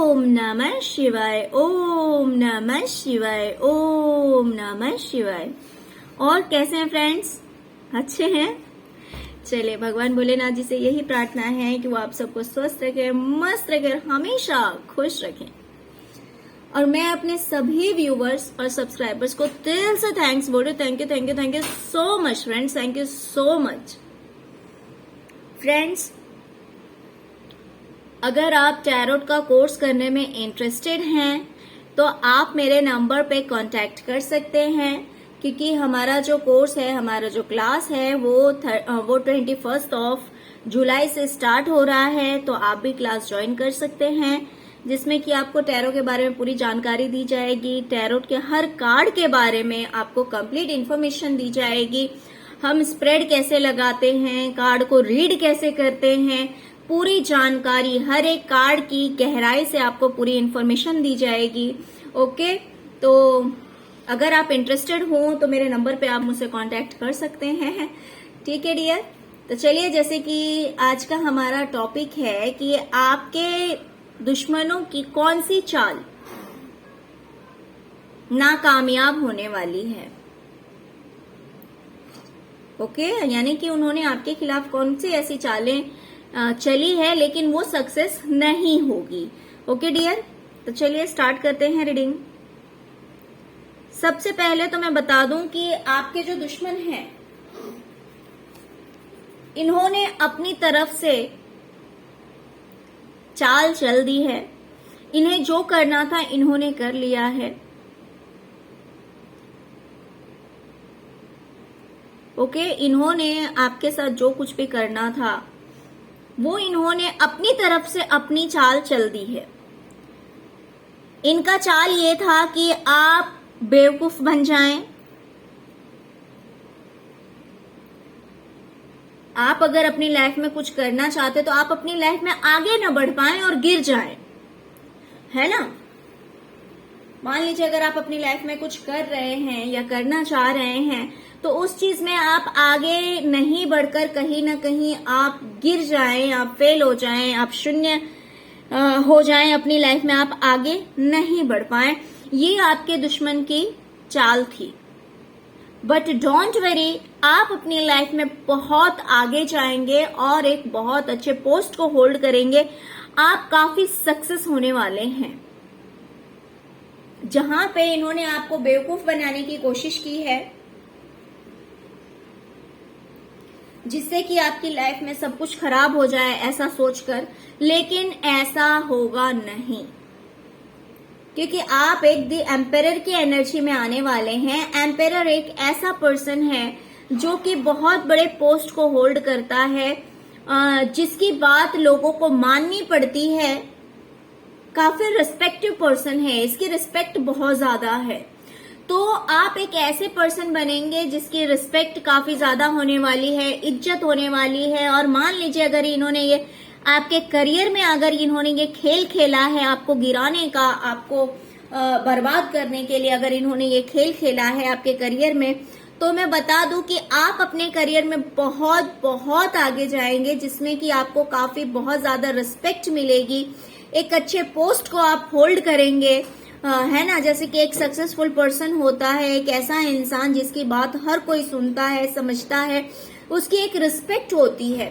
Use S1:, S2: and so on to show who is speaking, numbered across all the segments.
S1: ओम नमः शिवाय, ओम नमः शिवाय, ओम नमः शिवाय। और कैसे हैं फ्रेंड्स? अच्छे हैं? चलिए, भगवान भोलेनाथ जी से यही प्रार्थना है कि वो आप सबको स्वस्थ रखें, मस्त रखें, हमेशा खुश रखें। और मैं अपने सभी व्यूवर्स और सब्सक्राइबर्स को दिल से थैंक्स बोल रही हूँ। Thank you, thank you, thank you so much friends, thank you so much friends. अगर आप टैरोट का कोर्स करने में इंटरेस्टेड हैं तो आप मेरे नंबर पे कांटेक्ट कर सकते हैं, क्योंकि हमारा जो कोर्स है, हमारा जो क्लास है वो 21 जुलाई से स्टार्ट हो रहा है। तो आप भी क्लास ज्वाइन कर सकते हैं, जिसमें कि आपको टैरो के बारे में पूरी जानकारी दी जाएगी। टैरोट के हर कार्ड के बारे में आपको कंप्लीट इन्फॉर्मेशन दी जाएगी। हम स्प्रेड कैसे लगाते हैं, कार्ड को रीड कैसे करते हैं, पूरी जानकारी, हर एक कार्ड की गहराई से आपको पूरी इन्फॉर्मेशन दी जाएगी। ओके, तो अगर आप इंटरेस्टेड हो तो मेरे नंबर पे आप मुझसे कांटेक्ट कर सकते हैं। ठीक है डियर। तो चलिए, जैसे कि आज का हमारा टॉपिक है कि आपके दुश्मनों की कौन सी चाल नाकामयाब होने वाली है। ओके, यानी कि उन्होंने आपके खिलाफ कौन सी ऐसी चालें चली है लेकिन वो सक्सेस नहीं होगी। ओके डियर, तो चलिए स्टार्ट करते हैं रीडिंग। सबसे पहले तो मैं बता दूं कि आपके जो दुश्मन हैं, इन्होंने अपनी तरफ से चाल चल दी है। इन्हें जो करना था इन्होंने कर लिया है। ओके, इन्होंने आपके साथ जो कुछ भी करना था वो इन्होंने अपनी तरफ से अपनी चाल चल दी है। इनका चाल ये था कि आप बेवकूफ बन जाएं। आप अगर अपनी लाइफ में कुछ करना चाहते तो आप अपनी लाइफ में आगे न बढ़ पाएं और गिर जाएं, है ना। मान लीजिए अगर आप अपनी लाइफ में कुछ कर रहे हैं या करना चाह रहे हैं तो उस चीज में आप आगे नहीं बढ़कर कहीं ना कहीं आप गिर जाएं, आप फेल हो जाएं, आप शून्य हो जाएं अपनी लाइफ में, आप आगे नहीं बढ़ पाएं। ये आपके दुश्मन की चाल थी। बट डोंट वरी, आप अपनी लाइफ में बहुत आगे जाएंगे और एक बहुत अच्छे पोस्ट को होल्ड करेंगे। आप काफी सक्सेस होने वाले हैं। जहां पे इन्होंने आपको बेवकूफ बनाने की कोशिश की है, जिससे कि आपकी लाइफ में सब कुछ खराब हो जाए ऐसा सोचकर, लेकिन ऐसा होगा नहीं, क्योंकि आप एक द एम्पेरर की एनर्जी में आने वाले हैं। एम्पेरर एक ऐसा पर्सन है जो कि बहुत बड़े पोस्ट को होल्ड करता है, जिसकी बात लोगों को माननी पड़ती है। काफी रिस्पेक्टिव पर्सन है, इसकी रिस्पेक्ट बहुत ज्यादा है। तो आप एक ऐसे पर्सन बनेंगे जिसकी रिस्पेक्ट काफी ज्यादा होने वाली है, इज्जत होने वाली है। और मान लीजिए अगर इन्होंने ये आपके करियर में अगर इन्होंने ये खेल खेला है, आपको गिराने का, आपको बर्बाद करने के लिए अगर इन्होंने ये खेल खेला है आपके करियर में, तो मैं बता दूं कि आप अपने करियर में बहुत बहुत आगे जाएंगे, जिसमें कि आपको काफी बहुत ज्यादा रिस्पेक्ट मिलेगी। एक अच्छे पोस्ट को आप होल्ड करेंगे, है ना। जैसे कि एक सक्सेसफुल पर्सन होता है एक ऐसा इंसान जिसकी बात हर कोई सुनता है, समझता है, उसकी एक रिस्पेक्ट होती है।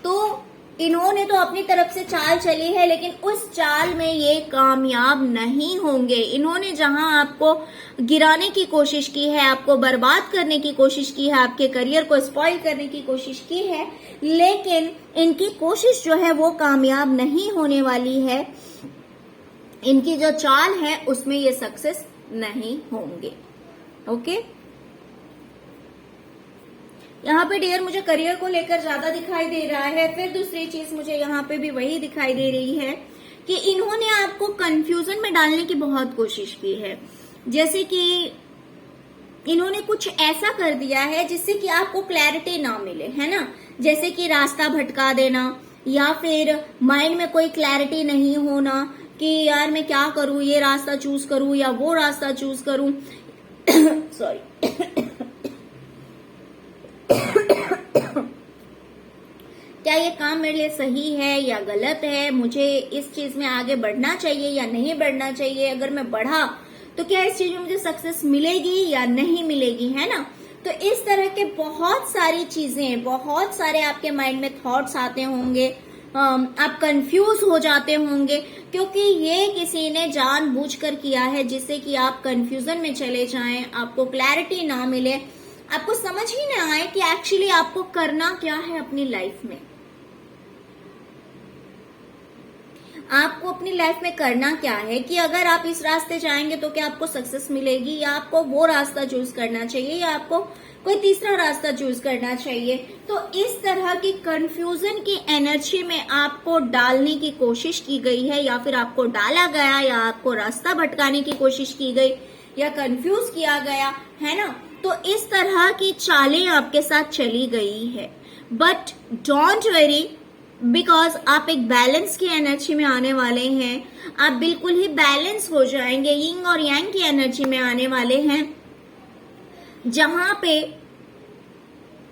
S1: तो इन्होंने तो अपनी तरफ से चाल चली है, लेकिन उस चाल में ये कामयाब नहीं होंगे। इन्होंने जहां आपको गिराने की कोशिश की है, आपको बर्बाद करने की कोशिश की है, आपके करियर को स्पॉइल करने की कोशिश की है, लेकिन इनकी कोशिश जो है वो कामयाब नहीं होने वाली है। इनकी जो चाल है उसमें ये सक्सेस नहीं होंगे। ओके, यहाँ पे डियर मुझे करियर को लेकर ज्यादा दिखाई दे रहा है। फिर दूसरी चीज मुझे यहाँ पे भी वही दिखाई दे रही है कि इन्होंने आपको कंफ्यूजन में डालने की बहुत कोशिश की है। जैसे कि इन्होंने कुछ ऐसा कर दिया है जिससे कि आपको क्लैरिटी ना मिले, है ना। जैसे कि रास्ता भटका देना, या फिर माइंड में कोई क्लैरिटी नहीं होना कि यार मैं क्या करूं, ये रास्ता चूज करूं या वो रास्ता चूज करूं। सॉरी क्या ये काम मेरे लिए सही है या गलत है, मुझे इस चीज में आगे बढ़ना चाहिए या नहीं बढ़ना चाहिए, अगर मैं बढ़ा तो क्या इस चीज में मुझे सक्सेस मिलेगी या नहीं मिलेगी, है ना। तो इस तरह के बहुत सारी चीजें, बहुत सारे आपके माइंड में थॉट्स आते होंगे, आप कंफ्यूज हो जाते होंगे, क्योंकि ये किसी ने जानबूझकर किया है जिससे कि आप कंफ्यूजन में चले जाएं, आपको क्लैरिटी ना मिले, आपको समझ ही ना आए कि एक्चुअली आपको करना क्या है अपनी लाइफ में। आपको अपनी लाइफ में करना क्या है, कि अगर आप इस रास्ते जाएंगे तो क्या आपको सक्सेस मिलेगी, या आपको वो रास्ता चूज करना चाहिए, या आपको कोई तीसरा रास्ता चूज करना चाहिए। तो इस तरह की कंफ्यूजन की एनर्जी में आपको डालने की कोशिश की गई है, या फिर आपको डाला गया, या आपको रास्ता भटकाने की कोशिश की गई, या कंफ्यूज किया गया, है ना। तो इस तरह की चालें आपके साथ चली गई है। बट डोंट वरी, बिकॉज आप एक बैलेंस की एनर्जी में आने वाले हैं, आप बिल्कुल ही बैलेंस हो जाएंगे, यिंग और यांग की एनर्जी में आने वाले हैं, जहां पे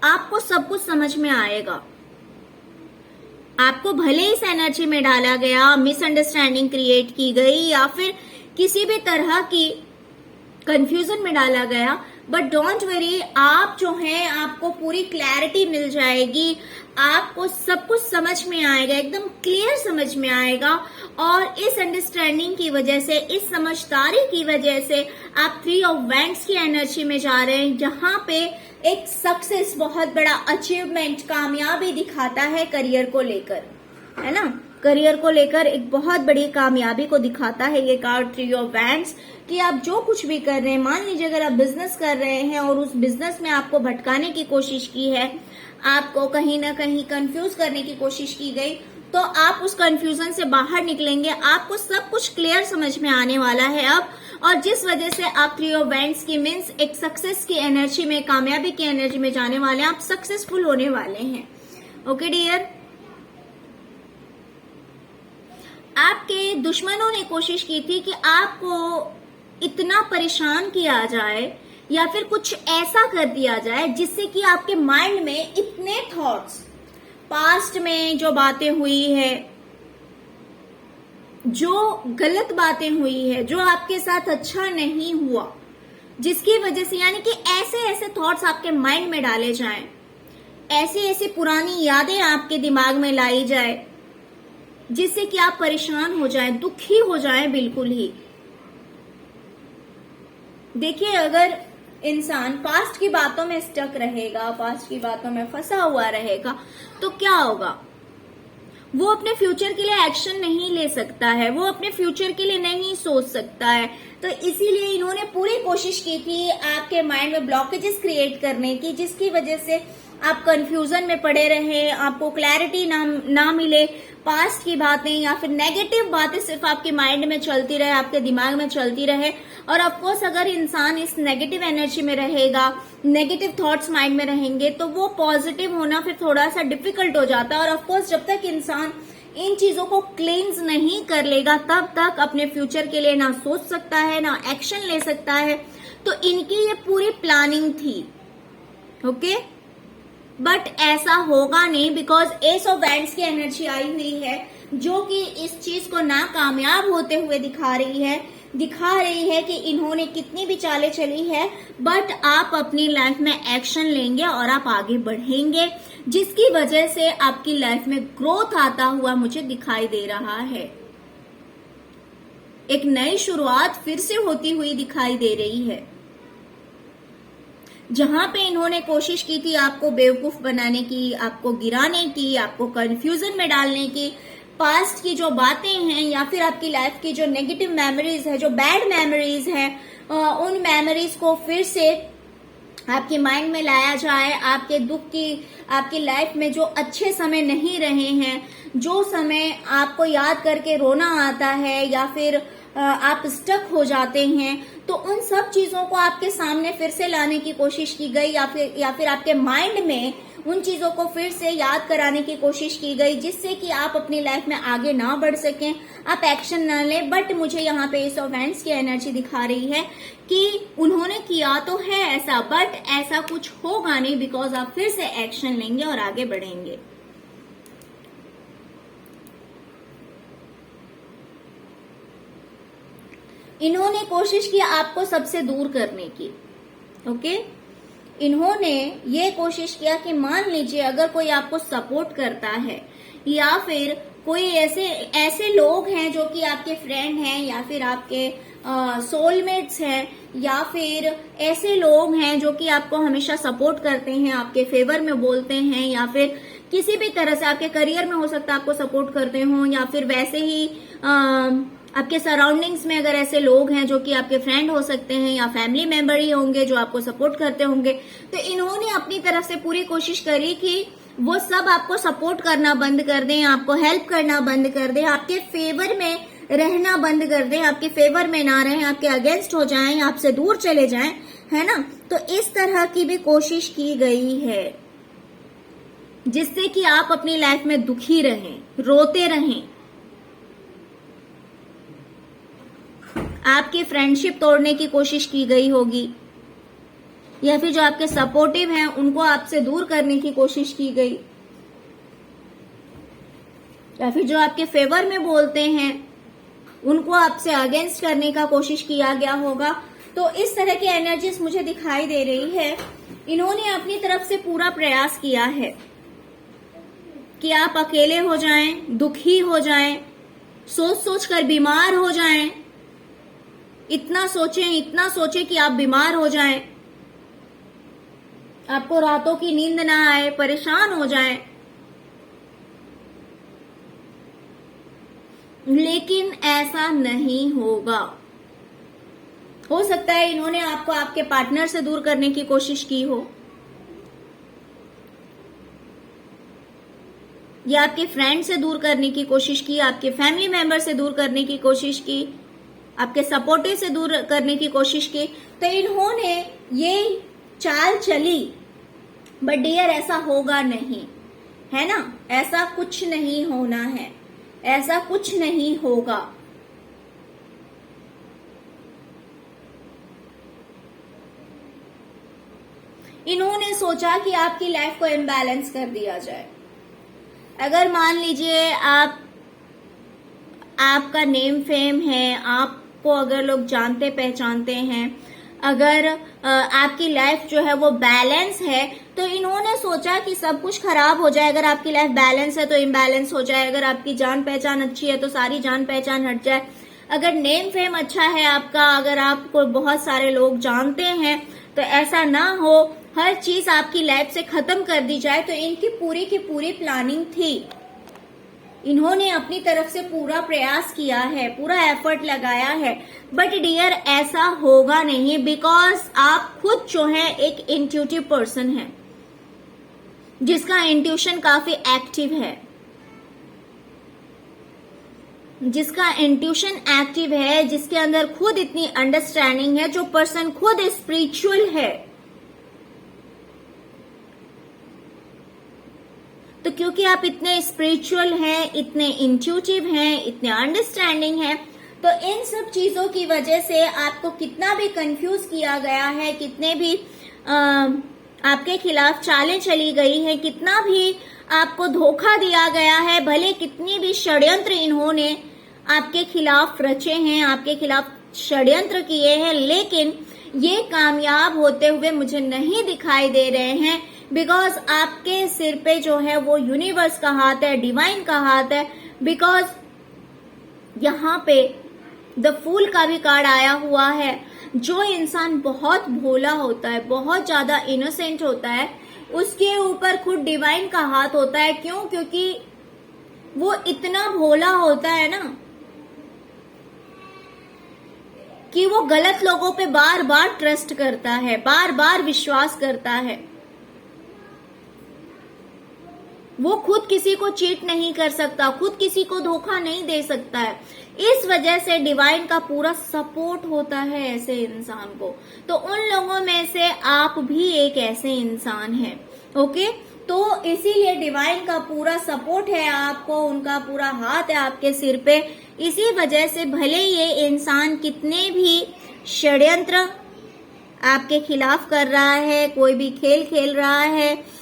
S1: आपको सब कुछ समझ में आएगा। आपको भले इस एनर्जी में डाला गया, मिसअंडरस्टैंडिंग क्रिएट की गई, या फिर किसी भी तरह की कंफ्यूजन में डाला गया, बट डोंट वरी, आप जो हैं आपको पूरी क्लैरिटी मिल जाएगी, आपको सब कुछ समझ में आएगा, एकदम क्लियर समझ में आएगा। और इस अंडरस्टैंडिंग की वजह से, इस समझदारी की वजह से आप 3 ऑफ वैंड्स की एनर्जी में जा रहे हैं, जहां पे एक सक्सेस, बहुत बड़ा अचीवमेंट, कामयाबी दिखाता है करियर को लेकर, है ना। करियर को लेकर एक बहुत बड़ी कामयाबी को दिखाता है ये कार्ड 3 ऑफ वैंड्स, कि आप जो कुछ भी कर रहे हैं, मान लीजिए अगर आप बिजनेस कर रहे हैं और उस बिजनेस में आपको भटकाने की कोशिश की है, आपको कहीं ना कहीं कंफ्यूज करने की कोशिश की गई, तो आप उस कंफ्यूजन से बाहर निकलेंगे, आपको सब कुछ क्लियर समझ में आने वाला है अब। और जिस वजह से आप 3 ऑफ वैंड्स की मीन्स एक सक्सेस की एनर्जी में, कामयाबी की एनर्जी में जाने वाले हैं, आप सक्सेसफुल होने वाले हैं। ओके डियर, आपके दुश्मनों ने कोशिश की थी कि आपको इतना परेशान किया जाए, या फिर कुछ ऐसा कर दिया जाए जिससे कि आपके माइंड में इतने थॉट्स, पास्ट में जो बातें हुई है, जो गलत बातें हुई है, जो आपके साथ अच्छा नहीं हुआ, जिसकी वजह से, यानी कि ऐसे ऐसे थॉट्स आपके माइंड में डाले जाएं, ऐसी ऐसी पुरानी यादें आपके दिमाग में लाई जाए, जिससे कि आप परेशान हो जाएं, दुखी हो जाएं बिल्कुल ही। देखिए, अगर इंसान पास्ट की बातों में स्टक रहेगा, पास्ट की बातों में फंसा हुआ रहेगा, तो क्या होगा, वो अपने फ्यूचर के लिए एक्शन नहीं ले सकता है, वो अपने फ्यूचर के लिए नहीं सोच सकता है। तो इसीलिए इन्होंने पूरी कोशिश की थी आपके माइंड में ब्लॉकेजेस क्रिएट करने की, जिसकी वजह से आप कंफ्यूजन में पड़े रहे, आपको क्लैरिटी ना मिले, पास्ट की बातें या फिर नेगेटिव बातें सिर्फ आपके माइंड में चलती रहे, आपके दिमाग में चलती रहे। और ऑफकोर्स अगर इंसान इस नेगेटिव एनर्जी में रहेगा, नेगेटिव थॉट्स माइंड में रहेंगे, तो वो पॉजिटिव होना फिर थोड़ा सा डिफिकल्ट हो जाता है। और ऑफकोर्स जब तक इंसान इन चीजों को क्लींस नहीं कर लेगा, तब तक अपने फ्यूचर के लिए ना सोच सकता है, ना एक्शन ले सकता है। तो इनकी ये पूरी प्लानिंग थी, ओके। बट ऐसा होगा नहीं, बिकॉज एस ऑफ वैंड्स की एनर्जी आई हुई है, जो कि इस चीज को नाकामयाब होते हुए दिखा रही है कि इन्होंने कितनी भी चालें चली है, बट आप अपनी लाइफ में एक्शन लेंगे और आप आगे बढ़ेंगे, जिसकी वजह से आपकी लाइफ में ग्रोथ आता हुआ मुझे दिखाई दे रहा है। एक नई शुरुआत फिर से होती हुई दिखाई दे रही है। जहां पे इन्होंने कोशिश की थी आपको बेवकूफ बनाने की, आपको गिराने की, आपको कंफ्यूजन में डालने की, पास्ट की जो बातें हैं या फिर आपकी लाइफ की जो नेगेटिव मेमोरीज है, जो बैड मेमोरीज है, उन मेमोरीज को फिर से आपके माइंड में लाया जाए। आपके दुख की, आपकी लाइफ में जो अच्छे समय नहीं रहे हैं, जो समय आपको याद करके रोना आता है या फिर आप स्टक हो जाते हैं, तो उन सब चीजों को आपके सामने फिर से लाने की कोशिश की गई, या फिर आपके माइंड में उन चीजों को फिर से याद कराने की कोशिश की गई, जिससे कि आप अपनी लाइफ में आगे ना बढ़ सकें, आप एक्शन ना लें। बट मुझे यहाँ पे एस ऑफ वैंड्स की एनर्जी दिखा रही है कि उन्होंने किया तो है ऐसा, बट ऐसा कुछ होगा नहीं, बिकॉज आप फिर से एक्शन लेंगे और आगे बढ़ेंगे। इन्होंने कोशिश की आपको सबसे दूर करने की। ओके, इन्होंने ये कोशिश किया कि मान लीजिए अगर कोई आपको सपोर्ट करता है या फिर कोई ऐसे लोग हैं जो कि आपके फ्रेंड हैं या फिर आपके सोलमेट्स हैं या फिर ऐसे लोग हैं जो कि आपको हमेशा सपोर्ट करते हैं, आपके फेवर में बोलते हैं या फिर किसी भी तरह से आपके करियर में हो सकता है आपको सपोर्ट करते हो या फिर वैसे ही आपके सराउंडिंग्स में अगर ऐसे लोग हैं जो कि आपके फ्रेंड हो सकते हैं या फैमिली मेंबर ही होंगे जो आपको सपोर्ट करते होंगे, तो इन्होंने अपनी तरफ से पूरी कोशिश करी कि वो सब आपको सपोर्ट करना बंद कर दें, आपको हेल्प करना बंद कर दें, आपके फेवर में रहना बंद कर दें, आपके फेवर में ना रहें, आपके अगेंस्ट हो जाएं, आपसे दूर चले जाएं, है ना। तो इस तरह की भी कोशिश की गई है जिससे कि आप अपनी लाइफ में दुखी रहें, रोते रहें, आपकी फ्रेंडशिप तोड़ने की कोशिश की गई होगी या फिर जो आपके सपोर्टिव हैं उनको आपसे दूर करने की कोशिश की गई या फिर जो आपके फेवर में बोलते हैं उनको आपसे अगेंस्ट करने का कोशिश किया गया होगा। तो इस तरह की एनर्जीज मुझे दिखाई दे रही है। इन्होंने अपनी तरफ से पूरा प्रयास किया है कि आप अकेले हो जाएं, दुखी हो जाएं, सोच सोच कर बीमार हो जाएं, इतना सोचें कि आप बीमार हो जाएं, आपको रातों की नींद ना आए, परेशान हो जाएं। लेकिन ऐसा नहीं होगा। हो सकता है इन्होंने आपको आपके पार्टनर से दूर करने की कोशिश की हो या आपके फ्रेंड से दूर करने की कोशिश की, आपके फैमिली मेंबर से दूर करने की कोशिश की, आपके सपोर्टिव से दूर करने की कोशिश की। तो इन्होंने ये चाल चली, बट डियर ऐसा होगा नहीं, है ना। ऐसा कुछ नहीं होना है, ऐसा कुछ नहीं होगा। इन्होंने सोचा कि आपकी लाइफ को इम्बैलेंस कर दिया जाए। अगर मान लीजिए आपका नेम फेम है, आपको अगर लोग जानते पहचानते हैं, अगर आपकी लाइफ जो है वो बैलेंस है, तो इन्होंने सोचा कि सब कुछ खराब हो जाए। अगर आपकी लाइफ बैलेंस है तो इम्बैलेंस हो जाए, अगर आपकी जान पहचान अच्छी है तो सारी जान पहचान हट जाए, अगर नेम फेम अच्छा है आपका, अगर आपको बहुत सारे लोग जानते हैं, तो ऐसा ना हो, हर चीज आपकी लाइफ से खत्म कर दी जाए। तो इनकी पूरी की पूरी प्लानिंग थी। इन्होंने अपनी तरफ से पूरा प्रयास किया है, पूरा एफर्ट लगाया है, बट डियर ऐसा होगा नहीं, बिकॉज आप खुद जो है एक इंट्यूटिव पर्सन है जिसका इंट्यूशन काफी एक्टिव है, जिसका इंट्यूशन एक्टिव है, जिसके अंदर खुद इतनी अंडरस्टैंडिंग है, जो पर्सन खुद स्पिरिचुअल है। तो क्योंकि आप इतने स्पिरिचुअल हैं, इतने इंट्यूटिव हैं, इतने अंडरस्टैंडिंग हैं, तो इन सब चीजों की वजह से आपको कितना भी कंफ्यूज किया गया है, कितने भी आपके खिलाफ चालें चली गई हैं, कितना भी आपको धोखा दिया गया है, भले कितनी भी षड्यंत्र इन्होंने आपके खिलाफ रचे हैं, आपके खिलाफ षड्यंत्र किए हैं, लेकिन ये कामयाब होते हुए मुझे नहीं दिखाई दे रहे हैं। बिकॉज आपके सिर पे जो है वो यूनिवर्स का हाथ है, डिवाइन का हाथ है। बिकॉज यहाँ पे द फूल का भी कार्ड आया हुआ है। जो इंसान बहुत भोला होता है, बहुत ज्यादा इनोसेंट होता है, उसके ऊपर खुद डिवाइन का हाथ होता है। क्यों? क्योंकि वो इतना भोला होता है ना कि वो गलत लोगों पे बार बार ट्रस्ट करता है, बार बार विश्वास करता है। वो खुद किसी को चीट नहीं कर सकता, खुद किसी को धोखा नहीं दे सकता है। इस वजह से डिवाइन का पूरा सपोर्ट होता है ऐसे इंसान को। तो उन लोगों में से आप भी एक ऐसे इंसान हैं। ओके, तो इसीलिए डिवाइन का पूरा सपोर्ट है आपको, उनका पूरा हाथ है आपके सिर पे। इसी वजह से भले ये इंसान कितने भी षड्यंत्र आपके खिलाफ कर रहा है, कोई भी खेल खेल रहा है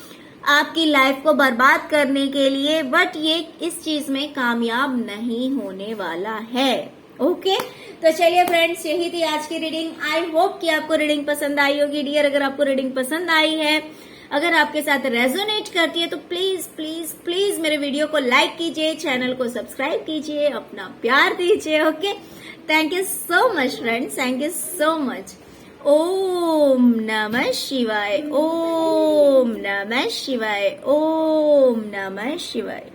S1: आपकी लाइफ को बर्बाद करने के लिए, बट ये इस चीज में कामयाब नहीं होने वाला है। ओके, तो चलिए फ्रेंड्स, यही थी आज की रीडिंग। आई होप कि आपको रीडिंग पसंद आई होगी डियर। अगर आपको रीडिंग पसंद आई है, अगर आपके साथ रेजोनेट करती है, तो प्लीज प्लीज प्लीज मेरे वीडियो को लाइक कीजिए, चैनल को सब्सक्राइब कीजिए, अपना प्यार दीजिए। Okay, thank you so much friends, thank you so much. ओम नमः शिवाय, ओम नमः शिवाय, ओम नमः शिवाय।